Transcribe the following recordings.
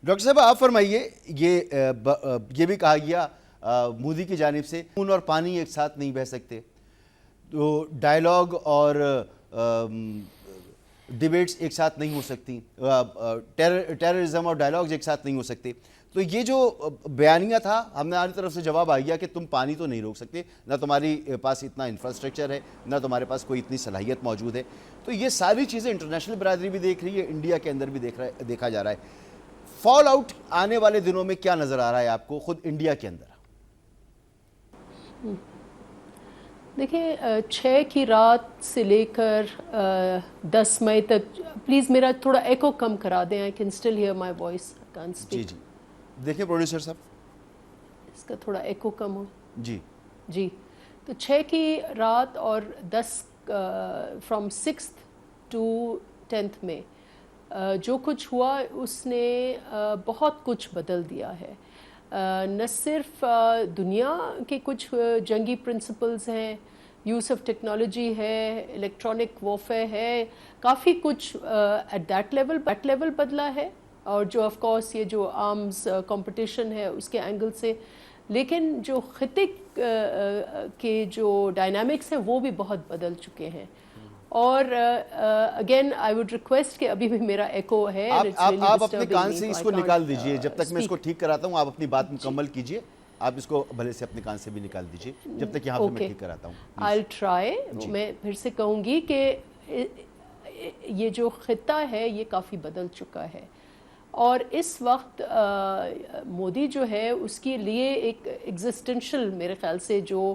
Doctor صاحب آپ فرمائیے، یہ بھی کہا گیا مودی کی جانب سے خون اور پانی ایک ساتھ نہیں بہہ سکتے، تو ڈائیلاگ اور ڈیبیٹس ایک ساتھ نہیں ہو سکتی، ٹیررزم اور ڈائیلاگز ایک ساتھ نہیں ہو سکتے. تو یہ جو بیانیہ تھا، ہم نے ہماری طرف سے جواب آ گیا کہ تم پانی تو نہیں روک سکتے، نہ تمہاری پاس اتنا انفراسٹرکچر ہے، نہ تمہارے پاس کوئی اتنی صلاحیت موجود ہے. تو یہ ساری چیزیں انٹرنیشنل برادری بھی دیکھ رہی ہے، انڈیا کے اندر بھی دیکھا جا رہا ہے. فال آؤٹ آنے والے دنوں میں کیا نظر آ رہا ہے آپ کو خود انڈیا کے اندر؟ دیکھیں 6 کی رات سے لے کر 10 مئی تک، پلیز میرا تھوڑا ایکو کم کرا دیں. I can still hear my voice. I can't speak. جی دیکھیں پروڈیوسر صاحب، اس کا تھوڑا ایکو کم ہو. جی تو 6 کی رات اور 10 فرام 6th to 10th میں جو کچھ ہوا اس نے بہت کچھ بدل دیا ہے. نہ صرف دنیا کے کچھ جنگی پرنسپلز ہیں، یوز آف ٹیکنالوجی ہے، الیکٹرانک وارفیئر ہے، کافی کچھ ایٹ دیٹ لیول بدلا ہے، اور جو آف کورس یہ جو آرمز کمپٹیشن ہے اس کے اینگل سے، لیکن جو خطے کے جو ڈائنامکس ہیں وہ بھی بہت بدل چکے ہیں. اور اگین آئی وڈ ریکویسٹ کہ ابھی بھی میرا ایکو ہے. آپ اپنے کان سے اس کو نکال دیجئے، جب تک میں اس کو ٹھیک کراتا ہوں آپ اپنی بات مکمل کیجئے. آپ اس کو بھلے سے اپنے کان سے بھی نکال دیجئے جب تک یہاں پہ میں ٹھیک کراتا ہوں. I'll try. میں پھر سے کہوں گی کہ یہ جو خطہ ہے یہ کافی بدل چکا ہے، اور اس وقت مودی جو ہے اس کے لیے ایک ایگزسٹنشل میرے خیال سے جو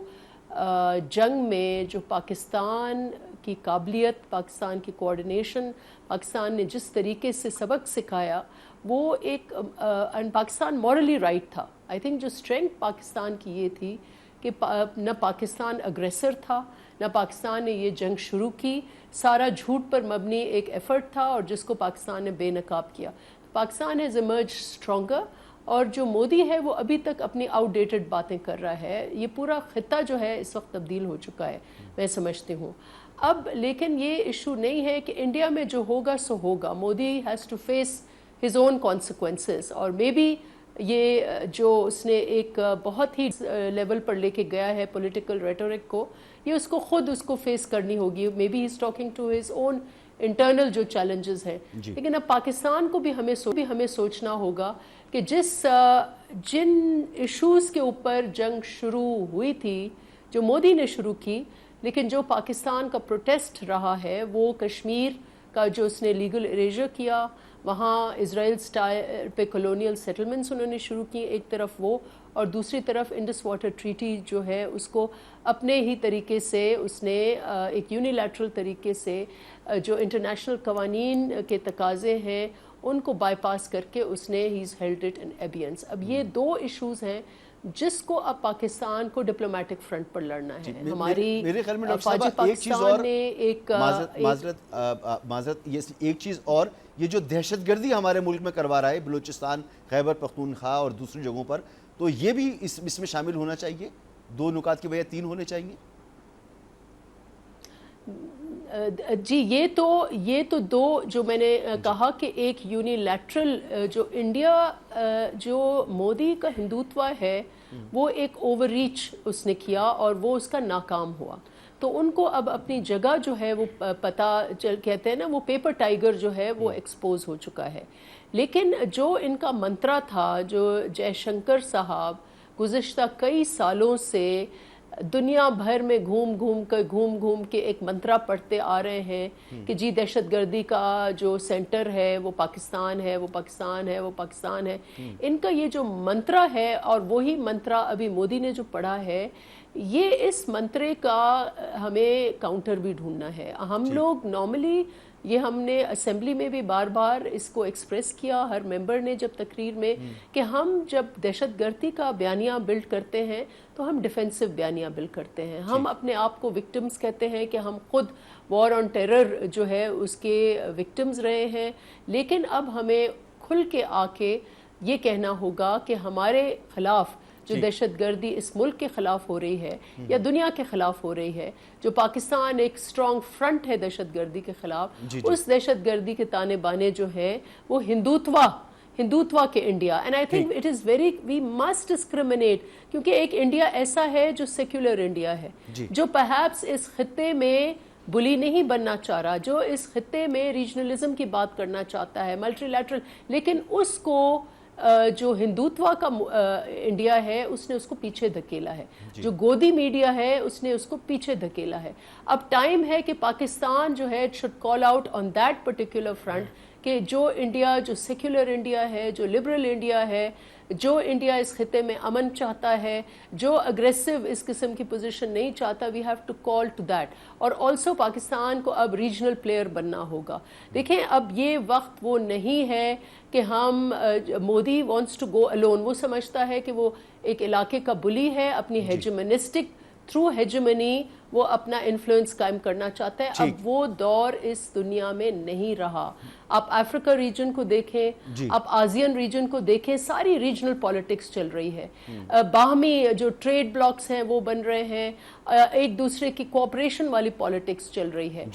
جنگ میں جو پاکستان کی قابلیت، پاکستان کی کوآرڈینیشن، پاکستان نے جس طریقے سے سبق سکھایا وہ ایک پاکستان مورلی رائٹ تھا. آئی تھنک جو اسٹرینتھ پاکستان کی یہ تھی کہ نہ پاکستان اگریسر تھا، نہ پاکستان نے یہ جنگ شروع کی، سارا جھوٹ پر مبنی ایک ایفرٹ تھا اور جس کو پاکستان نے بے نقاب کیا. Pakistan has emerge stronger. اور جو مودی ہے وہ ابھی تک اپنی آؤٹ ڈیٹڈ باتیں کر رہا ہے. یہ پورا خطہ جو ہے اس وقت تبدیل ہو چکا ہے میں سمجھتی ہوں. اب لیکن یہ ایشو نہیں ہے کہ انڈیا میں جو ہوگا سو ہوگا. Modi has to face his own consequences, اور مے بی یہ جو اس نے ایک بہت ہی لیول پر لے کے گیا ہے پولیٹیکل ریٹورک کو، یہ اس کو خود اس کو فیس کرنی ہوگی. May be he is talking to his own internal جو چیلنجز ہیں. لیکن اب پاکستان کو بھی ہمیں سوچنا ہوگا کہ جن ایشوز کے اوپر جنگ شروع ہوئی تھی جو مودی نے شروع کی، لیکن جو پاکستان کا پروٹیسٹ رہا ہے وہ کشمیر کا جو اس نے لیگل اریجر کیا، وہاں اسرائیل سٹائل پہ کلونیل سیٹلمنٹس انہوں نے شروع کی ایک طرف وہ، اور دوسری طرف انڈس واٹر ٹریٹی جو ہے اس کو اپنے ہی طریقے سے اس نے ایک یونیلیٹرل طریقے سے جو انٹرنیشنل قوانین کے تقاضے ہیں ان کو بائی پاس کر کے اس نے ہیز ہیلڈ اٹ ان ایبینس. اب یہ دو ایشوز ہیں جس کو اب پاکستان کو ڈپلومیٹک فرنٹ پر لڑنا ہے. ہماری فوجی پاکستان نے ایک معذرت ایک چیز اور، یہ جو دہشت گردی ہمارے ملک میں کروا رہا ہے بلوچستان، خیبر پختونخوا اور دوسری جگہوں پر، تو یہ بھی اس میں شامل ہونا چاہیے. 2 نکات کی بجائے 3 ہونے چاہیے. جی یہ تو دو جو میں نے کہا کہ ایک یونیلیٹرل جو انڈیا جو مودی کا ہندوتوا ہے وہ ایک اوور ریچ اس نے کیا اور وہ اس کا ناکام ہوا. تو ان کو اب اپنی جگہ جو ہے وہ کہتے ہیں نا وہ پیپر ٹائیگر جو ہے وہ ایکسپوز ہو چکا ہے. لیکن جو ان کا منترا تھا، جو جے شنکر صاحب گزشتہ کئی سالوں سے دنیا بھر میں گھوم کے ایک منترا پڑھتے آ رہے ہیں کہ جی دہشت گردی کا جو سینٹر ہے وہ پاکستان ہے، وہ پاکستان ہے، وہ پاکستان ہے. ان کا یہ جو منترا ہے اور وہی منترا ابھی مودی نے جو پڑھا ہے، یہ اس منترے کا ہمیں کاؤنٹر بھی ڈھونڈنا ہے. ہم لوگ نارملی یہ ہم نے اسمبلی میں بھی بار بار اس کو ایکسپریس کیا ہر ممبر نے جب تقریر میں، کہ ہم جب دہشت گردی کا بیانیہ بلڈ کرتے ہیں تو ہم ڈیفینسو بیانیہ بلڈ کرتے ہیں. ہم اپنے آپ کو وکٹمز کہتے ہیں کہ ہم خود وار آن ٹیرر جو ہے اس کے وکٹمز رہے ہیں. لیکن اب ہمیں کھل کے آ کے یہ کہنا ہوگا کہ ہمارے خلاف جو دہشت گردی اس ملک کے خلاف ہو رہی ہے یا دنیا کے خلاف ہو رہی ہے، جو پاکستان ایک سٹرونگ فرنٹ ہے دہشت گردی کے خلاف، اس دہشت گردی کے تانے بانے جو ہے وہ ہندوتوا ہندوتوا کے India. And I think it is very we must discriminate, کیونکہ ایک انڈیا ایسا ہے جو سیکولر انڈیا ہے, جو پرہیپس اس خطے میں بلی نہیں بننا چاہ رہا, جو اس خطے میں ریجنلزم کی بات کرنا چاہتا ہے, ملٹی لیٹرل, لیکن اس کو جو ہندوتوا کا انڈیا ہے اس نے اس کو پیچھے دھکیلا ہے, جو گودی میڈیا ہے اس نے اس کو پیچھے دھکیلا ہے. اب ٹائم ہے کہ پاکستان جو ہے should call out on that particular front, کہ جو انڈیا, جو سیکولر انڈیا ہے, جو لبرل انڈیا ہے, جو انڈیا اس خطے میں امن چاہتا ہے, جو اگریسو اس قسم کی پوزیشن نہیں چاہتا, we have to call to that. اور آلسو پاکستان کو اب ریجنل پلیئر بننا ہوگا. دیکھیں اب یہ وقت وہ نہیں ہے کہ ہم, Modi wants to go alone, وہ سمجھتا ہے کہ وہ ایک علاقے کا بلی ہے, اپنی ہیجمنسٹک تھرو ہیجمنی وہ اپنا انفلوئنس قائم کرنا چاہتا ہے. اب وہ دور اس دنیا میں نہیں رہا. آپ افریقہ ریجن کو دیکھیں, آپ آسین ریجن کو دیکھیں, ساری ریجنل پالیٹکس چل رہی ہے. باہمی جو ٹریڈ بلاکس ہیں وہ بن رہے ہیں, ایک دوسرے کی کوآپریشن والی پالیٹکس چل رہی ہے.